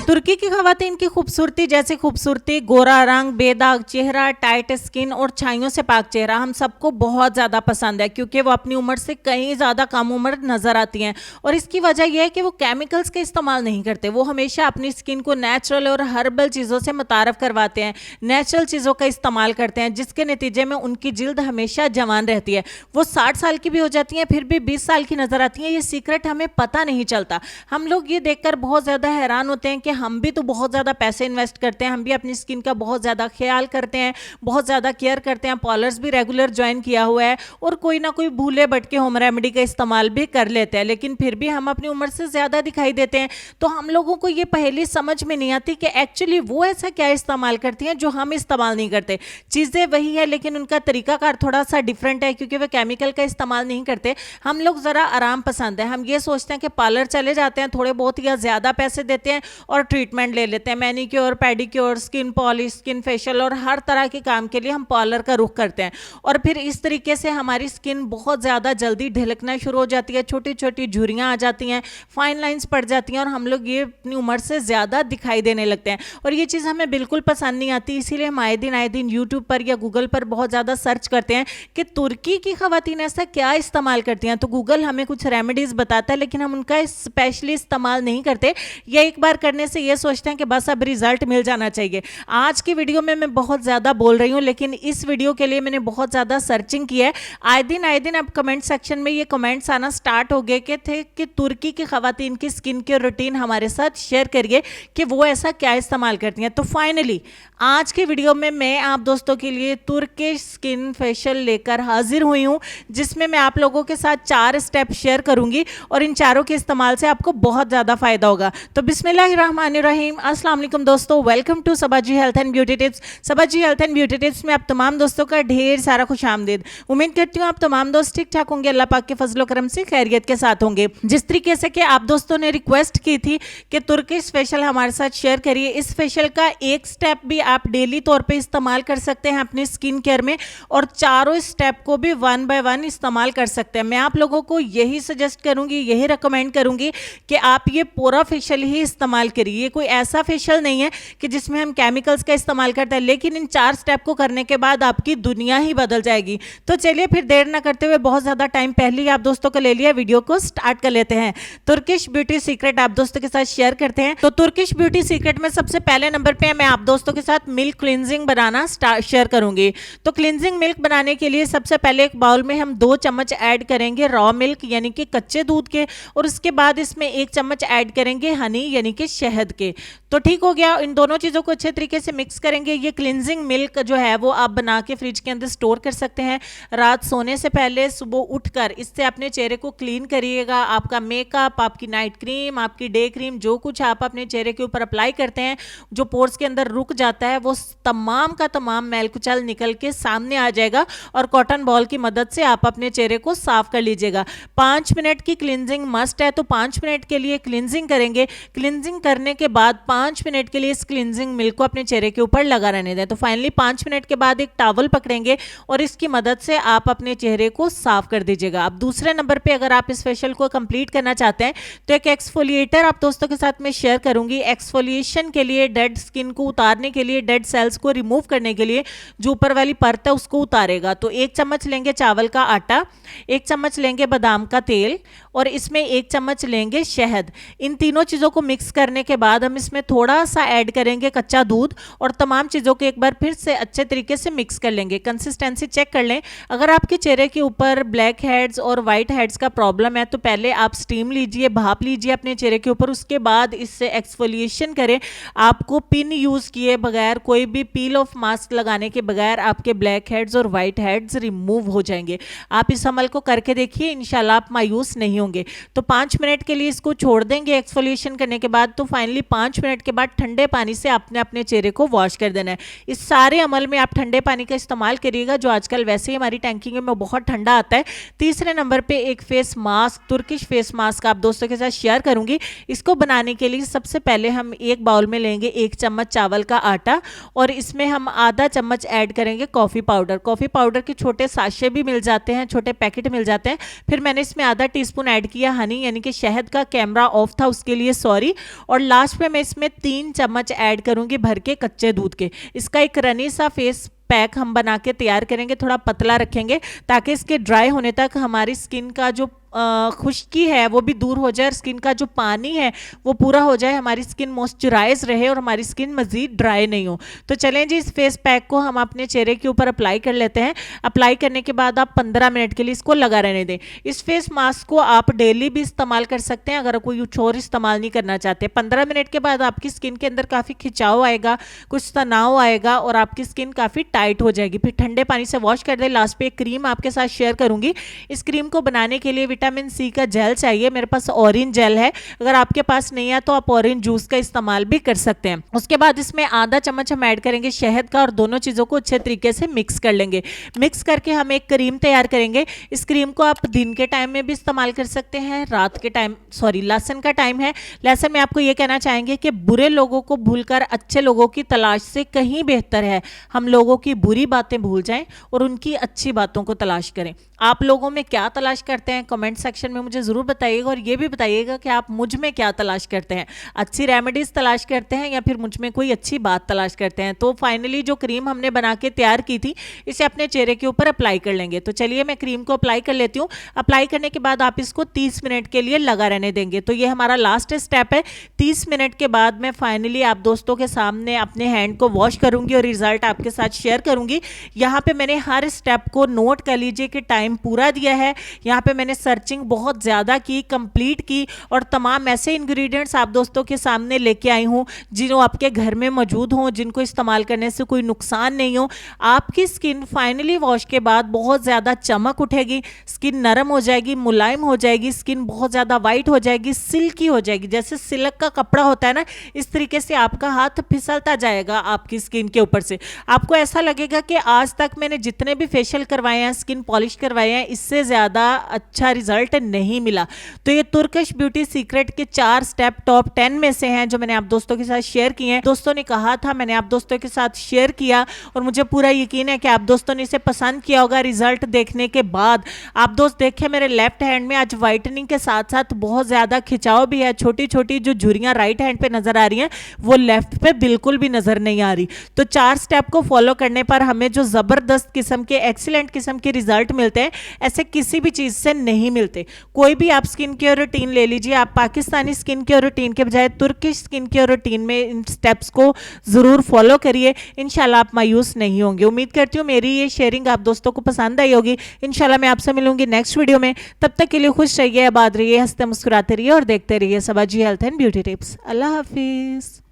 तुर्की की खवातीन की खूबसूरती जैसी खूबसूरती, गोरा रंग, बेदाग चेहरा, टाइट स्किन और छाइयों से पाक चेहरा हम सबको बहुत ज़्यादा पसंद है, क्योंकि वो अपनी उम्र से कहीं ज़्यादा कम उम्र नज़र आती हैं। और इसकी वजह यह है कि वो केमिकल्स का इस्तेमाल नहीं करते। वो हमेशा अपनी स्किन को नेचुरल और हर्बल चीज़ों से मुतारफ़ करवाते हैं, नेचुरल चीज़ों का इस्तेमाल करते हैं, जिसके नतीजे में उनकी जिल्द हमेशा जवान रहती है। वो 60 साल की भी हो जाती हैं, फिर भी 20 साल की नज़र आती हैं। ये सीक्रेट हमें पता नहीं चलता। हम लोग ये देखकर बहुत ज़्यादा हैरान होते हैं कि हम भी तो बहुत ज़्यादा पैसे इन्वेस्ट करते हैं, हम भी अपनी स्किन का बहुत ज़्यादा ख्याल करते हैं, बहुत ज़्यादा केयर करते हैं, पार्लर्स भी रेगुलर ज्वाइन किया हुआ है और कोई ना कोई भूले भटके होम रेमेडी का इस्तेमाल भी कर लेते हैं, लेकिन फिर भी हम अपनी उम्र से ज़्यादा दिखाई देते हैं। तो हम लोगों को ये पहली समझ में नहीं आती कि एक्चुअली वो ऐसा क्या इस्तेमाल करती हैं जो हम इस्तेमाल नहीं करते। चीज़ें वही है, लेकिन उनका तरीकाकार थोड़ा सा डिफरेंट है, क्योंकि वे केमिकल का इस्तेमाल नहीं करते। हम लोग ज़रा आराम पसंद है। हम ये सोचते हैं कि पार्लर चले जाते हैं, थोड़े बहुत या ज़्यादा पैसे देते हैं और ट्रीटमेंट ले लेते हैं। Manicure, pedicure, skin polish, skin facial और हर तरह के काम के लिए हम पार्लर का रुख करते हैं। और फिर इस तरीके से हमारी स्किन बहुत ज़्यादा जल्दी ढिलकना शुरू हो जाती है, छोटी छोटी झुर्रियाँ आ जाती हैं, फाइन लाइंस पड़ जाती हैं और हम लोग ये अपनी उम्र से ज़्यादा दिखाई देने लगते हैं। और ये चीज़ हमें बिल्कुल पसंद नहीं आती, इसीलिए हम आए दिन यूट्यूब पर या गूगल पर बहुत ज़्यादा सर्च करते हैं कि तुर्की की खवातीन ऐसा क्या इस्तेमाल करती हैं। तो गूगल हमें कुछ रेमेडीज़ बताता है, लेकिन हम उनका स्पेशली इस्तेमाल नहीं करते, या एक बार करने से ये सोचते हैं कि बस अब रिजल्ट मिल जाना चाहिए। आज की वीडियो में मैं बहुत ज़्यादा बोल रही हूँ, लेकिन इस वीडियो के लिए मैंने बहुत ज़्यादा सर्चिंग की है। आए दिन अब कमेंट सेक्शन में ये कमेंट्स आना स्टार्ट हो गए कि तुर्की की खवातीन की स्किन केयर रूटीन हमारे साथ शेयर करिए कि वो ऐसा क्या इस्तेमाल करती हैं। तो फाइनली आज की वीडियो में मैं आप दोस्तों के लिए तुर्किश स्किन फेशियल लेकर हाजिर हुई हूँ, जिसमें मैं आप लोगों के साथ 4 स्टेप शेयर करूंगी और इन चारों के इस्तेमाल से आपको बहुत ज़्यादा फायदा होगा। तो बिस्मिल्लाहिर्रहमानिर्रहीम, अस्सलाम वालेकुम दोस्तों, welcome to Sabaji health and beauty tips. Sabaji health and beauty tips में आप तमाम दोस्तों का ढेर सारा खुश आमदीद। उम्मीद करती हूँ आप तमाम दोस्त ठीक ठाक होंगे, अल्लाह पाक के फजलो करम से खैरियत के साथ होंगे। जिस तरीके से कि आप दोस्तों ने रिक्वेस्ट की थी कि तुर्किश फेशियल हमारे साथ शेयर करिए, इस फेशियल का एक स्टेप भी आप डेली तौर पे इस्तेमाल कर सकते हैं अपनी स्किन केयर में, और चारों स्टेप को भी 1 बाय 1 इस्तेमाल कर सकते हैं। मैं आप लोगों को यही सजेस्ट करूंगी, यही रिकमेंड करूंगी कि आप ये पूरा फेशियल ही इस्तेमाल करिए। ये कोई ऐसा फेशियल नहीं है कि जिसमें हम केमिकल्स का इस्तेमाल करते हैं, लेकिन इन 4 स्टेप को करने के बाद आपकी दुनिया ही बदल जाएगी। तो चलिए फिर देर ना करते हुए, बहुत ज़्यादा टाइम पहले ही आप दोस्तों को ले लिया, वीडियो को स्टार्ट कर लेते हैं। तुर्किश ब्यूटी सीक्रेट आप दोस्तों के साथ शेयर करते हैं। तो तुर्किश ब्यूटी सीक्रेट में सबसे पहले नंबर पे मैं आप दोस्तों के साथ मिल्क क्लिनजिंग बनाना शेयर करूंगी। तो क्लिनजिंग मिल्क बनाने के लिए सबसे पहले एक बाउल में हम 2 चम्मच ऐड करेंगे रॉ मिल्क यानी कि कच्चे दूध के, और उसके बाद इसमें 1 चम्मच ऐड करेंगे हनी यानी कि शहद के। तो ठीक हो गया। इन दोनों चीज़ों को अच्छे तरीके से मिक्स करेंगे। ये क्लिनजिंग मिल्क जो है वो आप बना के फ्रिज के अंदर स्टोर कर सकते हैं। रात सोने से पहले सुबह उठकर इससे अपने चेहरे को क्लीन करिएगा। आपका मेकअप, आपकी नाइट क्रीम, आपकी डे क्रीम, जो कुछ आप अपने चेहरे के ऊपर अप्लाई करते हैं, जो पोर्स के अंदर रुक जाता है, वो तमाम का तमाम मैल कुचल निकल के सामने आ जाएगा और कॉटन बॉल की मदद से आप अपने चेहरे को साफ कर लीजिएगा। 5 मिनट की क्लिनजिंग मस्ट है, तो 5 मिनट के लिए क्लिनजिंग करेंगे। क्लिनजिंग करने के बाद 5 मिनट के लिए इस क्लिनजिंग मिल्क को अपने चेहरे के ऊपर लगा रहने दें। तो फाइनली 5 मिनट के बाद एक टॉवल पकड़ेंगे और इसकी मदद से आप अपने चेहरे को साफ कर दीजिएगा। अब दूसरे नंबर पे अगर आप इस फेशियल को कंप्लीट करना चाहते हैं तो एक एक्सफोलिएटर आप दोस्तों के साथ में शेयर करूंगी। एक्सफोलिएशन के लिए, डेड स्किन को उतारने के लिए, डेड सेल्स को रिमूव करने के लिए जो ऊपर वाली परत है उसको उतारेगा। तो 1 चम्मच लेंगे चावल का आटा, 1 चम्मच लेंगे बादाम का तेल और इसमें 1 चम्मच लेंगे शहद। इन तीनों चीज़ों को मिक्स करने के बाद हम इसमें थोड़ा सा ऐड करेंगे कच्चा दूध और तमाम चीज़ों को एक बार फिर से अच्छे तरीके से मिक्स कर लेंगे। कंसिस्टेंसी चेक कर लें। अगर आपके चेहरे के ऊपर ब्लैक हेड्स और वाइट हेड्स का प्रॉब्लम है तो पहले आप स्टीम लीजिए, भाप लीजिए अपने चेहरे के ऊपर, उसके बाद इससे एक्सफोलिएशन करें। आपको पिन यूज़ किए बगैर, कोई भी पील ऑफ मास्क लगाने के बगैर आपके ब्लैक हेड्स और वाइट हेड्स रिमूव हो जाएंगे। आप इस अमल को करके देखिए, इंशाल्लाह आप मायूस नहीं होंगे। तो 5 मिनट के लिए इसको छोड़ देंगे एक्सफोलिएशन करने के बाद। तो फाइनली 5 मिनट के बाद ठंडे पानी से आपने अपने चेहरे को वॉश कर देना है। इस सारे अमल में आप ठंडे पानी का इस्तेमाल करिएगा, जो आजकल वैसे ही हमारी टैंकिंग में बहुत ठंडा आता है। तीसरे नंबर पे एक face mask, Turkish face mask आप दोस्तों के साथ शेयर करूंगी। इसको बनाने के लिए सबसे पहले हम एक बाउल में लेंगे 1 चम्मच चावल का आटा और इसमें हम आधा चम्मच ऐड करेंगे कॉफ़ी पाउडर। कॉफ़ी पाउडर के छोटे साशे भी मिल जाते हैं, छोटे पैकेट मिल जाते हैं। फिर मैंने इसमें आधा टीस्पून ऐड किया हनी यानी कि शहद का, कैमरा ऑफ था उसके लिए सॉरी। और लास्ट में मैं इसमें 3 चम्मच ऐड करूंगी भर के कच्चे दूध के। इसका एक रनी सा फेस पैक हम बना के तैयार करेंगे, थोड़ा पतला रखेंगे ताकि इसके ड्राई होने तक हमारी स्किन का जो खुश्की है वो भी दूर हो जाए और स्किन का जो पानी है वो पूरा हो जाए, हमारी स्किन मॉइस्चराइज रहे और हमारी स्किन मजीद ड्राई नहीं हो। तो चलें जी, इस फेस पैक को हम अपने चेहरे के ऊपर अप्लाई कर लेते हैं। अप्लाई करने के बाद आप 15 मिनट के लिए इसको लगा रहने दें। इस फेस मास्क को आप डेली भी इस्तेमाल कर सकते हैं अगर कोई और इस्तेमाल नहीं करना चाहते। 15 मिनट के बाद आपकी स्किन के अंदर काफ़ी खिंचाव आएगा, कुछ तनाव आएगा और आपकी स्किन काफ़ी टाइट हो जाएगी। फिर ठंडे पानी से वॉश कर दें। लास्ट पे एक क्रीम आपके साथ शेयर करूंगी। इस क्रीम को बनाने के लिए विटामिन सी का जेल चाहिए। मेरे पास ऑरेंज जेल है, अगर आपके पास नहीं है तो आप ऑरेंज जूस का इस्तेमाल भी कर सकते हैं। उसके बाद इसमें आधा चम्मच हम ऐड करेंगे शहद का और दोनों चीज़ों को अच्छे तरीके से मिक्स कर लेंगे। मिक्स करके हम एक क्रीम तैयार करेंगे। इस क्रीम को आप दिन के टाइम में भी इस्तेमाल कर सकते हैं, रात के टाइम लहसुन का टाइम है। लहसुन में आपको ये कहना चाहेंगे कि बुरे लोगों को भूलकर अच्छे लोगों की तलाश से कहीं बेहतर है हम लोगों की बुरी बातें भूल जाएं और उनकी अच्छी बातों को तलाश करें। आप लोगों में क्या तलाश करते हैं कमेंट सेक्शन में मुझे ज़रूर बताइएगा और ये भी बताइएगा कि आप मुझ में क्या तलाश करते हैं, अच्छी रेमेडीज़ तलाश करते हैं या फिर मुझ में कोई अच्छी बात तलाश करते हैं। तो फाइनली जो क्रीम हमने बना के तैयार की थी इसे अपने चेहरे के ऊपर अप्लाई कर लेंगे। तो चलिए मैं क्रीम को अप्लाई कर लेती हूँ। अप्लाई करने के बाद आप इसको 30 मिनट के लिए लगा रहने देंगे। तो ये हमारा लास्ट स्टेप है। 30 मिनट के बाद मैं फाइनली आप दोस्तों के सामने अपने हैंड को वॉश करूंगी और रिजल्ट आपके साथ शेयर करूंगी। यहाँ पे मैंने हर स्टेप को नोट कर लीजिए कि टाइम पूरा दिया है। यहाँ पे मैंने सर्चिंग बहुत ज़्यादा की, कंप्लीट की और तमाम ऐसे इंग्रेडिएंट्स आप दोस्तों के सामने लेके आई हूँ जिन्हों आपके घर में मौजूद हों, जिनको इस्तेमाल करने से कोई नुकसान नहीं हो। आपकी स्किन फाइनली वॉश के बाद बहुत ज़्यादा चमक उठेगी, स्किन नरम हो जाएगी, मुलायम हो जाएगी, स्किन बहुत ज़्यादा वाइट हो जाएगी, सिल्की हो जाएगी। जैसे सिल्क का कपड़ा होता है ना, इस तरीके से आपका हाथ फिसलता जाएगा आपकी स्किन के ऊपर से। आपको ऐसा लगेगा कि आज तक मैंने जितने भी फेशियल करवाए हैं, स्किन पॉलिश करवाए हैं, इससे ज़्यादा अच्छा रिजल्ट नहीं मिला। तो ये तुर्किश ब्यूटी सीक्रेट के 4 स्टेप टॉप 10 में से हैं जो मैंने आप दोस्तों के साथ शेयर किए हैं। दोस्तों ने कहा था, मैंने आप दोस्तों के साथ शेयर किया और मुझे पूरा यकीन है कि आप दोस्तों ने इसे पसंद किया होगा। रिजल्ट देखने के बाद आप दोस्त देखें, मेरे लेफ्ट हैंड में आज व्हाइटनिंग के साथ साथ बहुत ज़्यादा खिंचाव भी है। छोटी छोटी जो झुर्रियाँ राइट हैंड पे नजर आ रही हैं वो लेफ्ट पे बिल्कुल भी नजर नहीं आ रही। तो 4 स्टेप को फॉलो करने पर हमें जो ज़बरदस्त किस्म के, एक्सीलेंट किस्म के रिजल्ट मिलते हैं, ऐसे किसी भी चीज़ से नहीं मिलते। कोई भी आप स्किन केयर रूटीन ले लीजिए, आप पाकिस्तानी स्किन केयर रूटीन के बजाय तुर्किश स्किन केयर रूटीन में इन स्टेप्स को ज़रूर फॉलो करिए। इंशाल्लाह आप मायूस नहीं होंगे। उम्मीद करती हूँ मेरी ये शेयरिंग आप दोस्तों को पसंद आई होगी। इंशाल्लाह मैं आपसे मिलूंगी नेक्स्ट वीडियो में। तब तक के लिए खुश रहिए, आबाद रहिए, हंसते मुस्कुराते रहिए और देखते रहिए सबाजी हेल्थ एंड ब्यूटी टिप्स। अल्लाह हाफिज़।